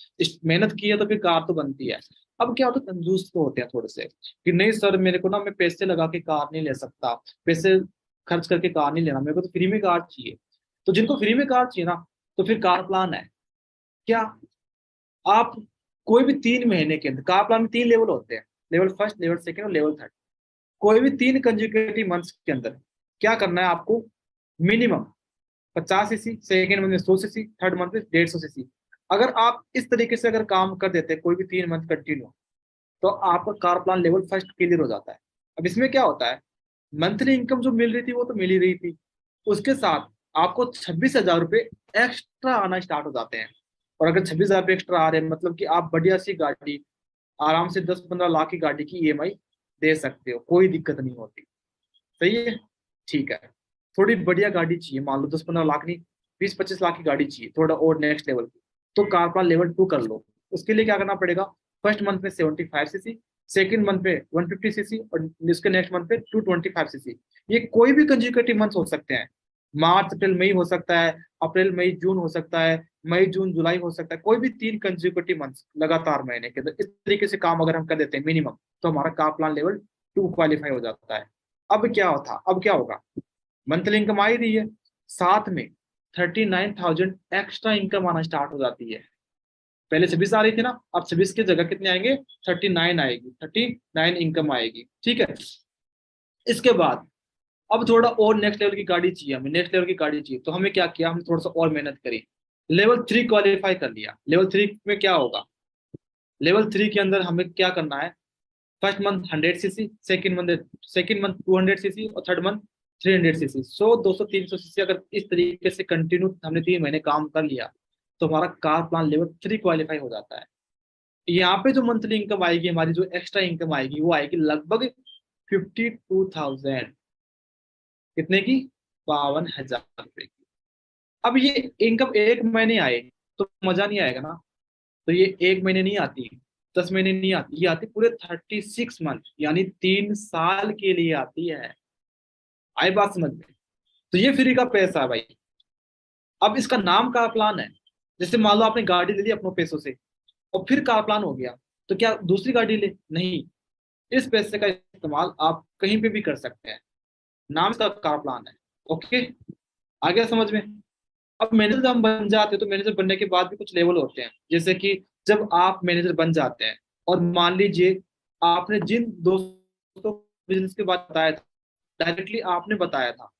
मेहनत की है तो फिर कार तो बनती है। अब क्या होता है, कंजूस तो होते हैं थोड़े से, कि नहीं सर मेरे को ना, मैं पैसे लगा के कार नहीं ले सकता, पैसे खर्च करके कार नहीं लेना, मेरे को तो फ्री में कार चाहिए। तो जिनको फ्री में कार चाहिए ना, तो फिर कार प्लान है क्या, आप कोई भी 3 महीने के अंदर, कार प्लान में 3 लेवल होते हैं, लेवल फर्स्ट, लेवल सेकेंड और लेवल थर्ड। कोई भी 3 कंजिक्यूटिव मंथ्स के अंदर क्या करना है आपको, मिनिमम 50 सीसी, सेकेंड मंथ में 100 सीसी, थर्ड मंथ में 150 सीसी। अगर आप इस तरीके से अगर काम कर देते हैं कोई भी 3 मंथ कंटिन्यू, तो आपका car plan level first clear हो जाता है। अब इसमें क्या होता है, मंथली इनकम जो मिल रही थी वो तो मिल ही रही थी, उसके साथ आपको 26,000 रुपये एक्स्ट्रा आना स्टार्ट हो जाते हैं। और अगर 26,000 रुपये एक्स्ट्रा आ रहे हैं, मतलब कि आप बढ़िया सी गाड़ी, आराम से 10-15 लाख की गाड़ी की ईएमआई दे सकते हो, कोई दिक्कत नहीं होती। सही है, ठीक है। थोड़ी बढ़िया गाड़ी चाहिए, मान लो 10-15 लाख नहीं, 20-25 लाख की गाड़ी चाहिए, थोड़ा और नेक्स्ट लेवल की, तो कार प्लान लेवल 2 कर लो। उसके लिए क्या करना पड़ेगा, फर्स्ट मंथ में 75 सीसी, सेकेंड मंथ पे 150 सीसी, और इसके नेक्स्ट मंथ पे 225 सीसी। ये कोई भी कंजिक्यूटिव मंथ हो सकते हैं, मार्च अप्रैल मई हो सकता है, अप्रैल मई जून हो सकता है, मई जून जुलाई हो सकता है, कोई भी 3 कंजिक्यूटिव मंथ लगातार महीने के अंदर। इस तरीके से काम अगर हम कर देते हैं मिनिमम, तो हमारा कार प्लान लेवल 2 क्वालिफाई हो जाता है। अब क्या होगा, मंथली इनकम आ ही रही है, साथ में 39,000 एक्स्ट्रा इनकम आना स्टार्ट हो जाती है। पहले 26 आ रही थी ना, अब 26 की जगह कितने आएंगे, 39 आएगी, 39 इनकम आएगी, ठीक है। इसके बाद अब थोड़ा और नेक्स्ट लेवल की गाड़ी चाहिए हमें, नेक्स्ट लेवल की गाड़ी चाहिए, तो हमें क्या किया, हम थोड़ा सा और मेहनत करी, लेवल 3 क्वालिफाई कर लिया। लेवल 3 में क्या होगा, लेवल 3 के अंदर हमें क्या करना है, first month 100 CC, second month 200 CC, और थर्ड मंथ 300 सीसी। 100, 200, 300 सीसी अगर इस तरीके से कंटिन्यू हमने 3 महीने काम कर लिया, तो हमारा कार प्लान लेवल 3 क्वालिफाई हो जाता है। यहाँ पे जो मंथली इनकम आएगी हमारी, जो एक्स्ट्रा इनकम आएगी, वो आएगी लगभग 52,000। कितने की, 52,000 रुपए की। अब ये इनकम एक महीने आए तो मजा नहीं आएगा ना, तो ये एक महीने नहीं आती, 10 महीने नहीं आती, ये आती पूरे 36 मंथ, यानी 3 साल के लिए आती है। आई बात समझ में, तो ये फ्री का पैसा है भाई। अब इसका नाम कार प्लान है, जैसे मान लो आपने गाड़ी ले ली अपनों पैसों से, और फिर कार प्लान हो गया, तो क्या दूसरी गाड़ी ले, नहीं, इस पैसे का इस्तेमाल आप कहीं पे भी कर सकते हैं, नाम इसका कार प्लान है। ओके, आ गया समझ में। अब मैनेजर जब हम बन जाते हैं, तो मैनेजर बनने के बाद भी कुछ लेवल होते हैं, जैसे कि जब आप मैनेजर बन जाते हैं, और मान लीजिए आपने जिन दोस्तों को बिजनेस के बाद बताया था, डायरेक्टली आपने बताया था,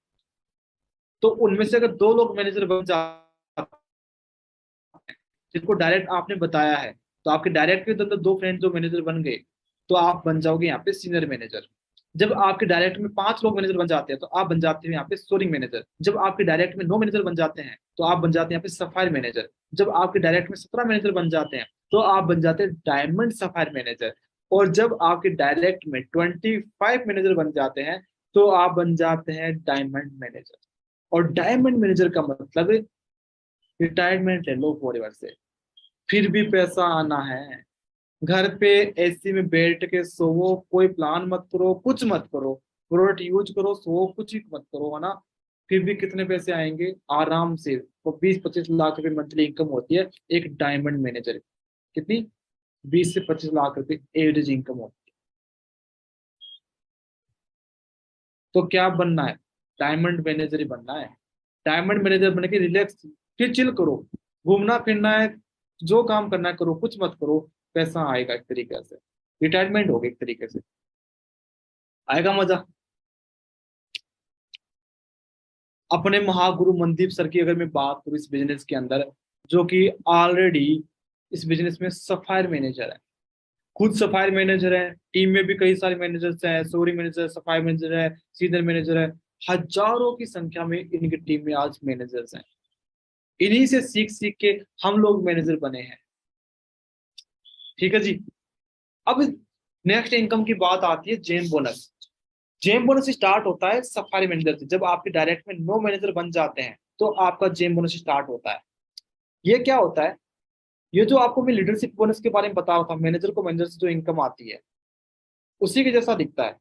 तो उनमें से अगर 2 लोग मैनेजर बन जाते हैं, जिनको डायरेक्ट आपने बताया है, तो आपके डायरेक्ट के अंदर 2 फ्रेंड जो मैनेजर बन गए, तो आप बन जाओगे यहाँ पे सीनियर मैनेजर। जब आपके डायरेक्ट में 5 लोग मैनेजर बन जाते हैं, तो आप बन जाते हैं यहाँ पे सोरिंग मैनेजर। जब आपके डायरेक्ट में 9 मैनेजर बन जाते हैं, तो आप बन जाते हैं यहाँ पे सफायर मैनेजर। जब आपके डायरेक्ट में 17 मैनेजर बन जाते हैं, तो आप बन जाते हैं डायमंड सफायर मैनेजर। और जब आपके डायरेक्ट में 25 मैनेजर बन जाते हैं, तो आप बन जाते हैं डायमंड मैनेजर। और डायमंड मैनेजर का मतलब रिटायरमेंट ले लो फॉरएवर से, फिर भी पैसा आना है। घर पे एसी में बैठ के सोवो, कोई प्लान मत करो, कुछ मत करो, प्रोडक्ट यूज करो, सो कुछ ही मत करो, है ना, फिर भी कितने पैसे आएंगे आराम से, तो 20-25 लाख रुपए मंथली इनकम होती है एक डायमंड मैनेजर। कितनी, 20 से 25 लाख रुपए एवरेज इनकम होती है। तो क्या बनना है, डायमंड मैनेजर ही बनना है। डायमंड मैनेजर बन के रिलैक्स, फिर चिल करो, घूमना फिरना है, जो काम करना है करो, कुछ मत करो, पैसा आएगा एक तरीके से, रिटायरमेंट होगी एक तरीके से, आएगा मजा। अपने महागुरु मनदीप सर की अगर मैं बात करूँ इस बिजनेस के अंदर, जो कि ऑलरेडी इस बिजनेस में सफायर मैनेजर है, खुद सफायर मैनेजर है, टीम में भी कई सारे मैनेजर्स हैं, सोरी मैनेजर, सफायर मैनेजर है, सीनियर मैनेजर है, हजारों की संख्या में इनकी टीम में आज मैनेजर्स हैं। इन्हीं से सीख सीख के हम लोग मैनेजर बने हैं, ठीक है जी। अब नेक्स्ट इनकम की बात आती है gem bonus. Gem bonus start होता है सफारी मैनेजर से, जब आपके डायरेक्ट में 9 मैनेजर बन जाते हैं, तो आपका जेम बोनस स्टार्ट होता है। ये क्या होता है, ये जो आपको मैं लीडरशिप बोनस के बारे में बता रहा था, मैनेजर को मैनेजर से जो इनकम आती है, उसी के जैसा दिखता है।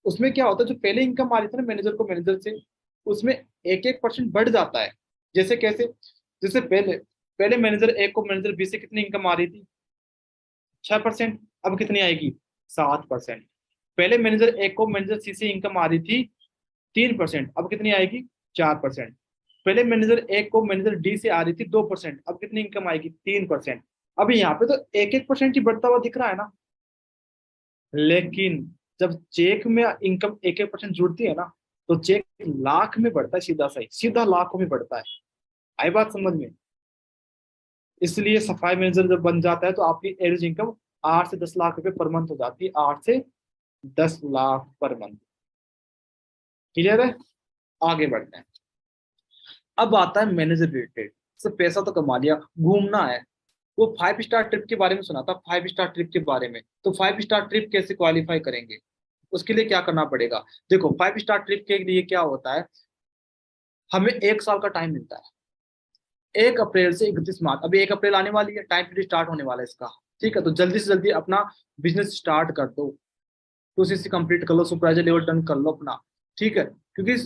उसमें क्या होता है, जो पहले इनकम आ रही थी ना मैनेजर को मैनेजर से, उसमें 1-1% बढ़ जाता है। जैसे कैसे, जैसे पहले पहले मैनेजर एक को मैनेजर बी से कितनी इनकम आ रही थी, 6%, अब कितनी आएगी, 7%। पहले मैनेजर ए को मैनेजर सी से इनकम आ रही थी 3%, अब कितनी आएगी, 4%। पहले मैनेजर ए को मैनेजर डी से आ रही थी 2%, अब कितनी इनकम आएगी, 3%। अभी यहाँ पे तो 1-1% ही बढ़ता हुआ दिख रहा है ना, लेकिन जब चेक में इनकम 1-1% जुड़ती है ना, तो चेक लाख में बढ़ता है, सीधा सही सीधा लाखों में बढ़ता है। आई बात समझ में। इसलिए सफाई मैनेजर जब बन जाता है, तो आपकी एवरेज इनकम 8 से 10 लाख रुपए पर मंथ हो जाती है, 8 से 10 लाख पर मंथ। क्लियर है, आगे बढ़ते हैं। अब आता है मैनेजर रिलेटेड। सब पैसा तो कमा लिया, घूमना है। वो 5 स्टार ट्रिप के बारे में सुना था, 5 स्टार ट्रिप के बारे में। तो 5 स्टार ट्रिप कैसे क्वालिफाई करेंगे, उसके लिए क्या करना पड़ेगा? देखो 5 स्टार ट्रिप के लिए क्या होता है, हमें 1 साल का टाइम मिलता है। 1 अप्रैल से 31 मार्च, अभी 1 अप्रैल आने वाली है, टाइम पीरियड स्टार्ट होने वाला है इसका। ठीक है, तो जल्दी से जल्दी अपना बिजनेस स्टार्ट कर दो, 2 CC कंप्लीट कर लो, सुपरवाइजर लेवल डन कर लो अपना। ठीक है, क्योंकि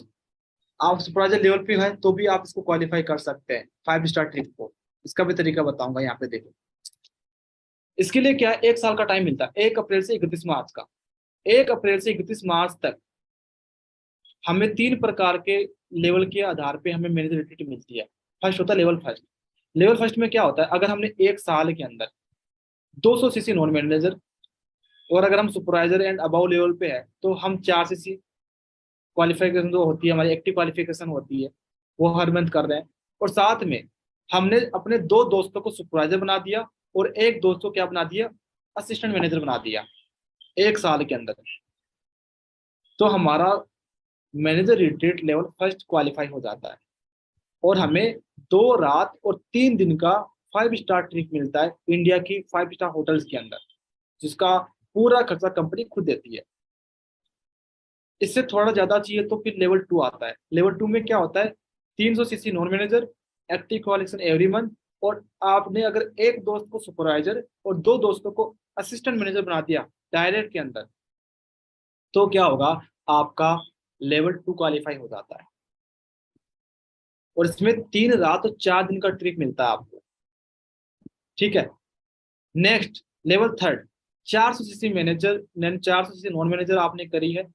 आप सुपरवाइजर लेवल पे है तो भी आप इसको क्वालिफाई कर सकते हैं 5 स्टार ट्रिप को। इसका भी तरीका बताऊंगा यहाँ पे, देखो। इसके लिए क्या है, 1 साल का टाइम मिलता है, 1 अप्रैल से 31 मार्च का। 1 अप्रैल से 31 मार्च तक हमें 3 प्रकार के लेवल के आधार पे हमें मैनेजर मिलती है। फर्स्ट होता है लेवल फर्स्ट। लेवल फर्स्ट में क्या होता है, अगर हमने 1 साल के अंदर 200 CC नॉन मैनेजर, और अगर हम सुपरवाइजर एंड अबाउ लेवल पे है तो हम 4 CC क्वालिफिकेशन जो होती है, हमारी एक्टिव क्वालिफिकेशन होती है, वो हर मंथ कर रहे हैं। और साथ में हमने अपने 2 दोस्तों को सुपरवाइजर बना दिया और एक दोस्त को क्या बना दिया, असिस्टेंट मैनेजर बना दिया 1 साल के अंदर। तो हमारा manager retreat level first qualify हो जाता है, और हमें 2 रात और 3 दिन का 5 स्टार ट्रिप मिलता है इंडिया की 5 स्टार होटल्स के अंदर, जिसका पूरा खर्चा कंपनी खुद देती है। इससे थोड़ा ज्यादा चाहिए तो फिर लेवल 2 आता है। लेवल 2 में क्या होता है, 300 CC non manager, active qualification every month, और आपने अगर एक दोस्त को सुपरवाइजर और 2 दोस्तों को असिस्टेंट मैनेजर बना दिया डायरेक्ट के अंदर, तो क्या होगा, आपका लेवल 2 क्वालिफाई हो जाता है। और इसमें 3 रात और 4 दिन का ट्रिप मिलता है आपको। ठीक है, next level third, 400 CC manager, 400 CC non manager आपने करी है,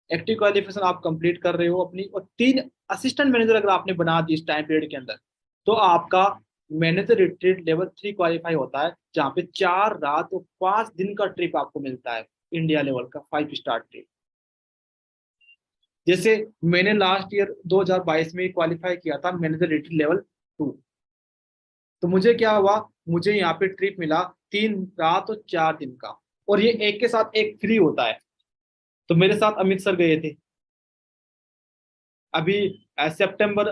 एक्टिव क्वालिफिकेशन आप कंप्लीट कर रहे हो अपनी, और 3 असिस्टेंट मैनेजर अगर आपने बना दी इस टाइम पीरियड के अंदर, तो आपका मैनेजर रिट्रीट लेवल 3 क्वालिफाई होता है, जहाँ पे 4 रात और 5 दिन का ट्रिप आपको मिलता है, इंडिया लेवल का 5 स्टार ट्रिप। जैसे मैंने लास्ट ईयर 2022 में क्वालिफाई किया था मैनेजर रिट्रीट लेवल 2, तो मुझे क्या हुआ, मुझे यहाँ पे ट्रिप मिला 3 रात और 4 दिन का, और ये एक के साथ एक फ्री होता है। तो मेरे साथ अमित सर गए थे अभी सितंबर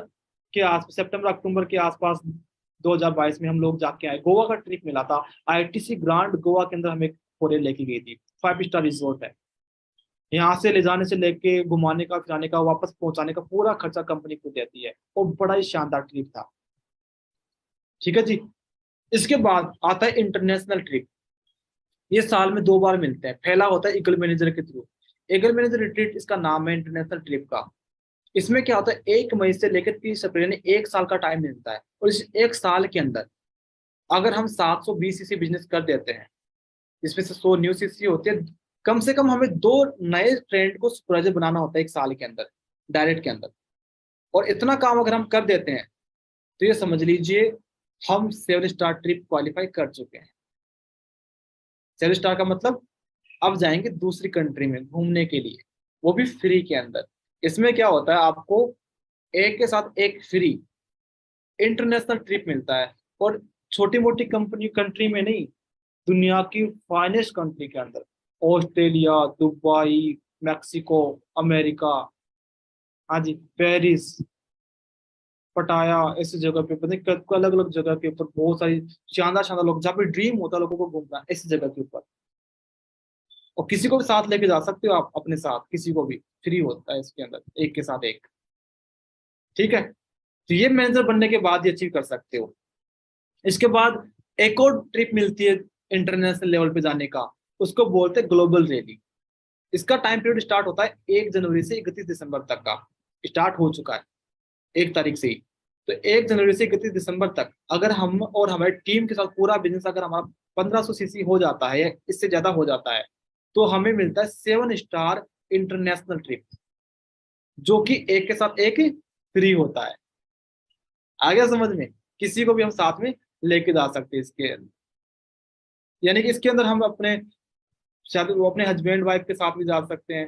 के आस सितंबर अक्टूबर के आसपास 2022 में हम लोग जाके आए, गोवा का ट्रिप मिला था। ITC ग्रांड गोवा के अंदर हमें कोरिया लेके गई थी, 5 स्टार रिजोर्ट है। यहाँ से ले जाने से लेके घुमाने का, फिराने का, वापस पहुंचाने का पूरा खर्चा कंपनी खुद देती है, और बड़ा ही शानदार ट्रिप था। ठीक है जी। इसके बाद आता है इंटरनेशनल ट्रिप। ये साल में 2 बार मिलते हैं। पहला होता है ईगल मैनेजर के थ्रू। ईगल मैनेजर रिट्रीट इसका नाम है इंटरनेशनल ट्रिप का। इसमें क्या होता है, 1 मई से लेकर 30 अप्रैल में 1 साल का टाइम मिलता है, और इस 1 साल के अंदर अगर हम 720 CC बिजनेस कर देते हैं, जिसमें से 100 न्यू CC होती है, कम से कम हमें 2 नए ट्रेंड को सुपरवाइजर बनाना होता है 1 साल के अंदर, डायरेक्ट के अंदर। और इतना काम अगर हम कर देते हैं तो ये समझ लीजिए हम 7 स्टार ट्रिप क्वालिफाई कर चुके हैं। 7 स्टार का मतलब अब जाएंगे दूसरी कंट्री में घूमने के लिए, वो भी फ्री के अंदर। इसमें क्या होता है, आपको एक के साथ एक फ्री इंटरनेशनल ट्रिप मिलता है, और छोटी मोटी कंपनी कंट्री में नहीं, दुनिया की फाइनेस्ट कंट्री के अंदर, ऑस्ट्रेलिया, दुबई, मैक्सिको, अमेरिका, हाँ जी, पेरिस, पटाया, ऐसी जगह पे पता नहीं अलग अलग जगह के ऊपर बहुत सारी शानदार शानदार लोग, जहाँ पे ड्रीम होता है लोगों को घूमना, ऐसी जगह के ऊपर। और किसी को भी साथ लेके जा सकते हो आप, अपने साथ किसी को भी, फ्री होता है इसके अंदर, एक के साथ एक। ठीक है, तो ये मैनेजर बनने के बाद ये अचीव कर सकते हो। इसके बाद एक और ट्रिप मिलती है इंटरनेशनल लेवल पे जाने का, उसको बोलते हैं ग्लोबल रैली। इसका टाइम पीरियड स्टार्ट होता है 1 जनवरी से 31 दिसंबर तक का, स्टार्ट हो चुका है 1 तारीख से ही। तो 1 जनवरी से 31 दिसंबर तक अगर हम और हमारी टीम के साथ पूरा बिजनेस अगर हमारा 1500 CC हो जाता है या इससे ज्यादा हो जाता है, तो हमें मिलता है 7 स्टार इंटरनेशनल ट्रिप, जो कि एक के साथ एक फ्री होता है। आ गया समझ में? किसी को भी हम साथ में लेके जा सकते हैं इसके, यानी कि इसके अंदर हम अपने शायद वो अपने हस्बैंड वाइफ के साथ भी जा सकते हैं।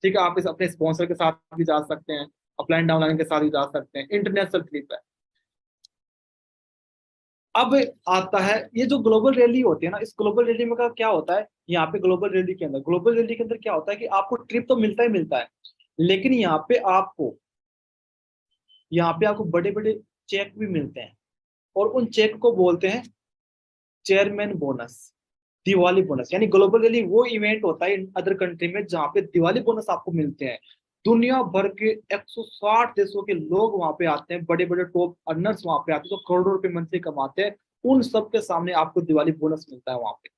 ठीक है, आप इस अपने स्पॉन्सर के साथ भी जा सकते हैं, अपलाइन डाउनलाइन के साथ भी जा सकते हैं, इंटरनेशनल ट्रिप है। अब आता है ये जो ग्लोबल रैली होती है ना, इस ग्लोबल रैली में का क्या होता है, यहाँ पे ग्लोबल रैली के अंदर क्या होता है कि आपको ट्रिप तो मिलता ही मिलता है, लेकिन यहाँ पे आपको यहाँ पे आपको बड़े बड़े चेक भी मिलते हैं, और उन चेक को बोलते हैं चेयरमैन बोनस, दिवाली बोनस। यानी ग्लोबली वो इवेंट होता है अदर कंट्री में जहाँ पे दिवाली बोनस आपको मिलते हैं। दुनिया भर के 160 देशों के लोग वहां पे आते हैं, बड़े बड़े टॉप अर्नर्स वहां पे आते हैं, जो करोड़ों रुपए मंथली कमाते हैं। उन सब के सामने आपको दिवाली बोनस मिलता है वहां पे।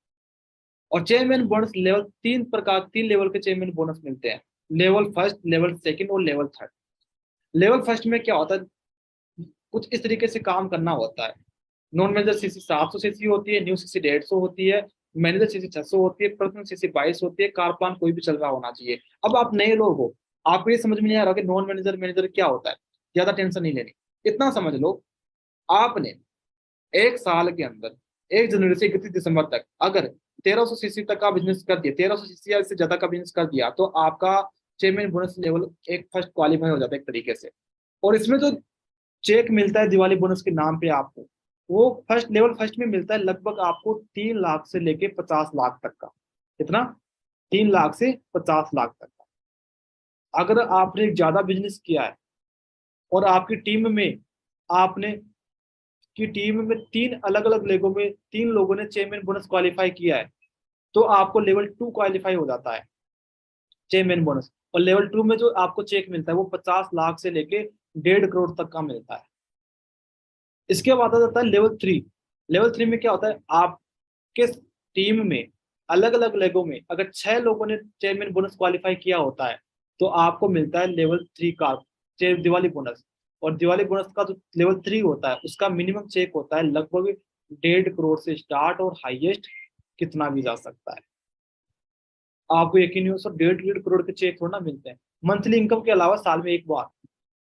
और चेयरमैन बोनस लेवल, तीन लेवल के चेयरमैन बोनस मिलते हैं। लेवल फर्स्ट, लेवल सेकंड और लेवल थर्ड। लेवल फर्स्ट में क्या होता है, कुछ इस तरीके से काम करना होता है। नॉन मैनेजर सीसी 700 सीसी होती है, न्यू सीसी 150 होती है, मैनेजर सीसी 600 होती है, पर्सनल सीसी 22 होती है। कार प्लान कोई भी चल रहा होना चाहिए। अब आप नए लोग हो, आपको ये समझ में नहीं आ रहा कि नॉन मैनेजर मैनेजर क्या होता है। ज्यादा टेंशन नहीं लेनी, इतना समझ लो, आपने एक साल के अंदर 1 जनवरी से 31 दिसंबर तक अगर 1300 सीसी तक का बिजनेस कर दिया, 1300 सीसी या इससे ज्यादा का बिजनेस कर दिया, तो आपका चेयरमैन बोनस लेवल एक फर्स्ट क्वालिफाई हो जाता है एक तरीके से। और इसमें जो चेक मिलता है दिवाली बोनस के नाम पे आपको, वो फर्स्ट लेवल फर्स्ट में मिलता है लगभग आपको 3 लाख से लेके 50 लाख तक का। कितना? 3 लाख से 50 लाख तक का। अगर आपने ज्यादा बिजनेस किया है और आपकी टीम में, आपने की टीम में 3 अलग अलग लेगों में 3 लोगों ने चेयरमैन बोनस क्वालिफाई किया है, तो आपको लेवल 2 क्वालिफाई हो जाता है चेयरमैन बोनस। और लेवल 2 में जो आपको चेक मिलता है वो 50 लाख से लेके 1.5 करोड़ तक का मिलता है। इसके बाद आ जाता है लेवल 3। लेवल 3 में क्या होता है, आपके टीम में अलग अलग लेगों में अगर 6 लोगों ने चेयरमैन बोनस क्वालिफाई किया होता है, तो आपको मिलता है लेवल 3 का दिवाली बोनस। और दिवाली बोनस का जो लेवल 3 होता है उसका मिनिमम चेक होता है लगभग 1.5 करोड़ से स्टार्ट, और हाईएस्ट कितना भी जा सकता है। आपको यकीन नहीं हो सर, 1.5 करोड़ के चेक थोड़ा ना मिलते हैं मंथली इनकम के अलावा साल में एक बार।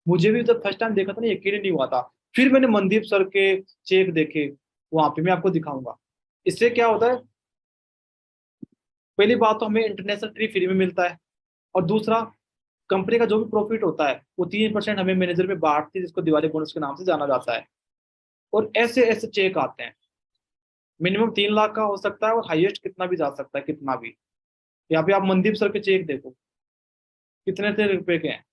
मुझे भी जब फर्स्ट टाइम देखा था ना, यकीन ही नहीं हुआ था। फिर मैंने मनदीप सर के चेक देखे, वहां पे मैं आपको दिखाऊंगा। इससे क्या होता है, पहली बात तो हमें इंटरनेशनल ट्री फ्री में मिलता है, और दूसरा कंपनी का जो भी प्रॉफिट होता है वो 3% हमें मैनेजर में बांटती है, जिसको दिवाली बोनस के नाम से जाना जाता है। और ऐसे ऐसे चेक आते हैं, मिनिमम 3 लाख का हो सकता है और हाईएस्ट कितना भी जा सकता है, कितना भी। यहाँ पे आप मनदीप सर के चेक देखो, कितने थे रुपए के हैं।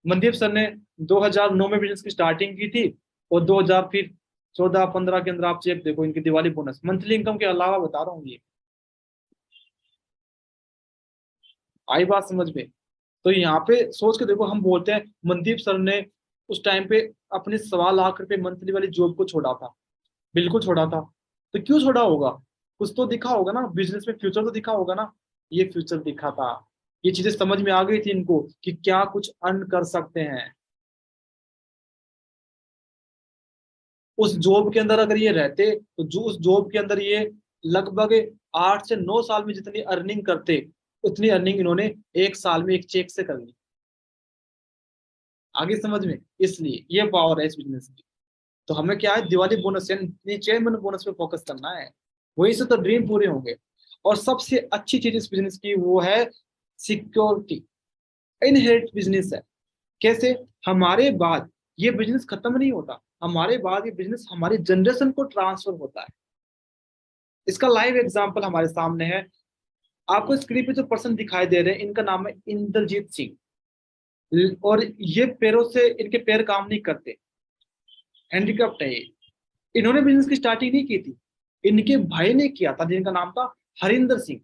मनदीप सर ने 2009 में बिजनेस की स्टार्टिंग की थी, और 2000 फिर 14-15 के अंदर आप चेक देखो इनकी दिवाली बोनस मंथली इनकम के अलावा बता रहा हूँ ये। आई बात समझ में? तो यहाँ पे सोच के देखो, हम बोलते हैं मनदीप सर ने उस टाइम पे अपने 1.25 लाख रुपए मंथली वाली जॉब को छोड़ा था। बिल्कुल छोड़ा था। तो क्यों छोड़ा होगा? कुछ तो दिखा होगा ना, बिजनेस में फ्यूचर तो दिखा होगा ना। ये फ्यूचर दिखा था, ये चीजें समझ में आ गई थी इनको कि क्या कुछ अर्न कर सकते हैं। उस जॉब के अंदर अगर ये रहते, तो जो उस जॉब के अंदर ये लगभग 8 से 9 साल में जितनी अर्निंग करते, उतनी अर्निंग इन्होंने एक साल में एक चेक से कर ली। आगे समझ में? इसलिए ये पावर है इस बिजनेस की। तो हमें क्या है, दिवाली बोनस यानी चेयरमैन बोनस पे फोकस करना है, वहीं से तो ड्रीम पूरे होंगे। और सबसे अच्छी चीज इस बिजनेस की वो है सिक्योरिटी। इनहेरिट बिजनेस है। कैसे? हमारे बाद ये बिजनेस खत्म नहीं होता, हमारे बाद ये बिजनेस हमारी जनरेशन को ट्रांसफर होता है। इसका लाइव एग्जांपल हमारे सामने है। आपको स्क्रीन पे जो पर्सन दिखाई दे रहे हैं, इनका नाम है इंद्रजीत सिंह। और ये पैरों से, इनके पैर काम नहीं करते, हैंडीक्राफ्ट है ये। इन्होंने बिजनेस की स्टार्टिंग नहीं की थी, इनके भाई ने किया था, जिनका नाम था हरिंदर सिंह।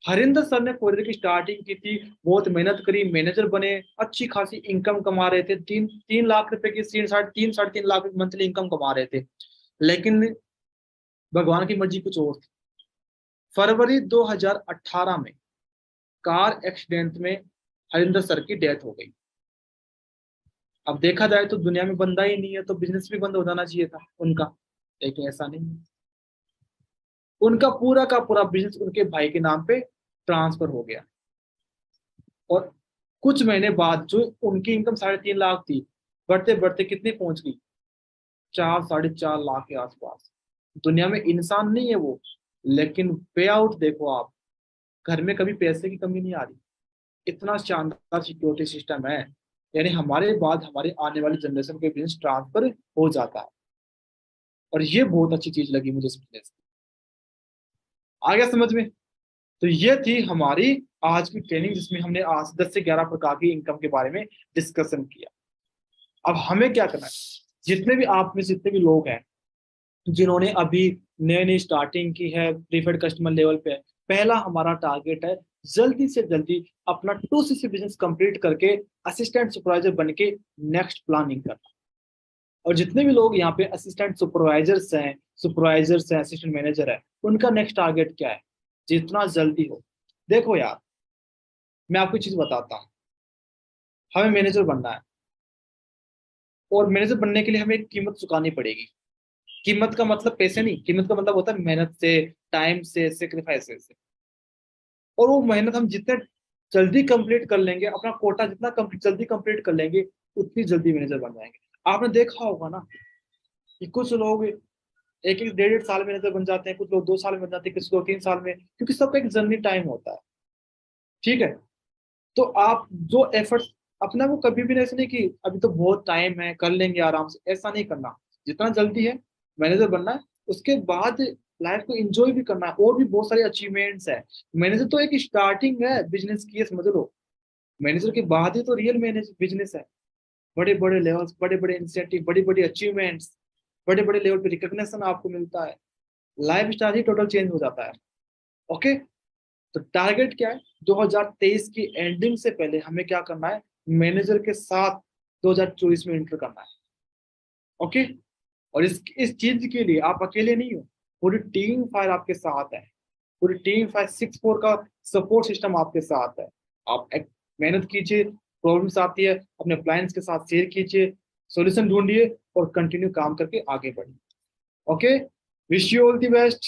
हरिंदर सर ने करियर की स्टार्टिंग की थी, बहुत मेहनत करी, मैनेजर बने, अच्छी खासी इनकम कमा रहे थे, 3 3 लाख रुपए की, 3 साढ़े 3 मंथली इनकम कमा रहे थे। लेकिन भगवान की मर्जी कुछ और थी। फरवरी 2018 में कार एक्सीडेंट में हरिंदर सर की डेथ हो गई। अब देखा जाए तो दुनिया में बंदा ही नहीं है, तो बिजनेस भी बंद हो जाना चाहिए था उनका, लेकिन ऐसा नहीं है। उनका पूरा का पूरा बिजनेस उनके भाई के नाम पे ट्रांसफर हो गया। और कुछ महीने बाद जो उनकी इनकम 3.5 लाख थी, बढ़ते बढ़ते कितनी पहुंच गई, 4 साढ़े 4 लाख के आसपास। दुनिया में इंसान नहीं है वो, लेकिन पे आउट देखो आप, घर में कभी पैसे की कमी नहीं आ रही। इतना शानदार सिक्योरिटी सिस्टम है। यानी हमारे बाद हमारे आने वाली जनरेशन के बिजनेस ट्रांसफर हो जाता है। और ये बहुत अच्छी चीज लगी मुझे इस बिजनेस। आ गया समझ में? तो ये थी हमारी आज की ट्रेनिंग जिसमें हमने आज 10 से 11 प्रकार की इनकम के बारे में डिस्कशन किया। अब हमें क्या करना है, जितने भी आप में जितने भी लोग हैं जिन्होंने अभी नई नई स्टार्टिंग की है, प्रीफर्ड कस्टमर लेवल पे है, पहला हमारा टारगेट है जल्दी से जल्दी अपना 2CC बिजनेस कंप्लीट करके असिस्टेंट सुपरवाइजर बन के नेक्स्ट प्लानिंग करना। और जितने भी लोग यहाँ पे असिस्टेंट सुपरवाइजर्स हैं, असिस्टेंट मैनेजर है, उनका नेक्स्ट टारगेट क्या है, जितना जल्दी हो। देखो यार, मैं आपको चीज बताता हूँ, हमें मैनेजर बनना है और मैनेजर बनने के लिए हमें एक कीमत चुकानी पड़ेगी। कीमत का मतलब पैसे नहीं, कीमत का मतलब होता है मेहनत से, टाइम से, सेक्रीफाइस से। और वो मेहनत हम जितने जल्दी कंप्लीट कर लेंगे, अपना कोटा जितना जल्दी कंप्लीट कर लेंगे, उतनी जल्दी मैनेजर बन जाएंगे। आपने देखा होगा ना कि कुछ लोग एक एक 1.5 1.5 साल में मैनेजर बन जाते हैं, कुछ लोग 2 साल में बन जाते हैं, किसी लोग 3 साल में, क्योंकि सबका एक जर्नी टाइम होता है। ठीक है, तो आप जो एफर्ट अपना वो कभी भी नहीं, ऐसे नहीं कि अभी तो बहुत टाइम है कर लेंगे आराम से, ऐसा नहीं करना। जितना जल्दी है मैनेजर बनना है, उसके बाद लाइफ को एंजॉय भी करना है, और भी बहुत सारे अचीवमेंट्स है। मैनेजर तो एक स्टार्टिंग है बिजनेस की, ये समझ लो। मैनेजर के बाद ही तो रियल मैनेज बिजनेस है। बड़े बड़े लेवल्स, बड़े बड़े इंसेंटिव, बड़ी बड़ी अचीवमेंट्स, बड़े बड़े लेवल पे रिकग्निशन आपको मिलता है, लाइफ स्टाइल ही टोटल चेंज हो जाता है। ओके, तो टारगेट क्या है, 2023 की एंडिंग से पहले हमें क्या करना है, मैनेजर के साथ 2024 में एंटर करना है। ओके, और इस चीज के लिए आप अकेले नहीं हो, पूरी टीम फायर आपके साथ है। पूरी टीम फायर 6-4 का सपोर्ट सिस्टम आपके साथ है। आप मेहनत कीजिए, प्रॉब्लम्स आती है अपने क्लाइंट्स के साथ शेयर कीजिए, सॉल्यूशन ढूंढिए और कंटिन्यू काम करके आगे बढ़िए। Okay, wish you all the best.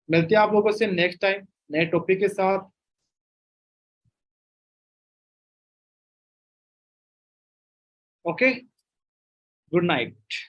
मिलते हैं आप लोगों से नेक्स्ट टाइम नए टॉपिक के साथ। Okay, good night.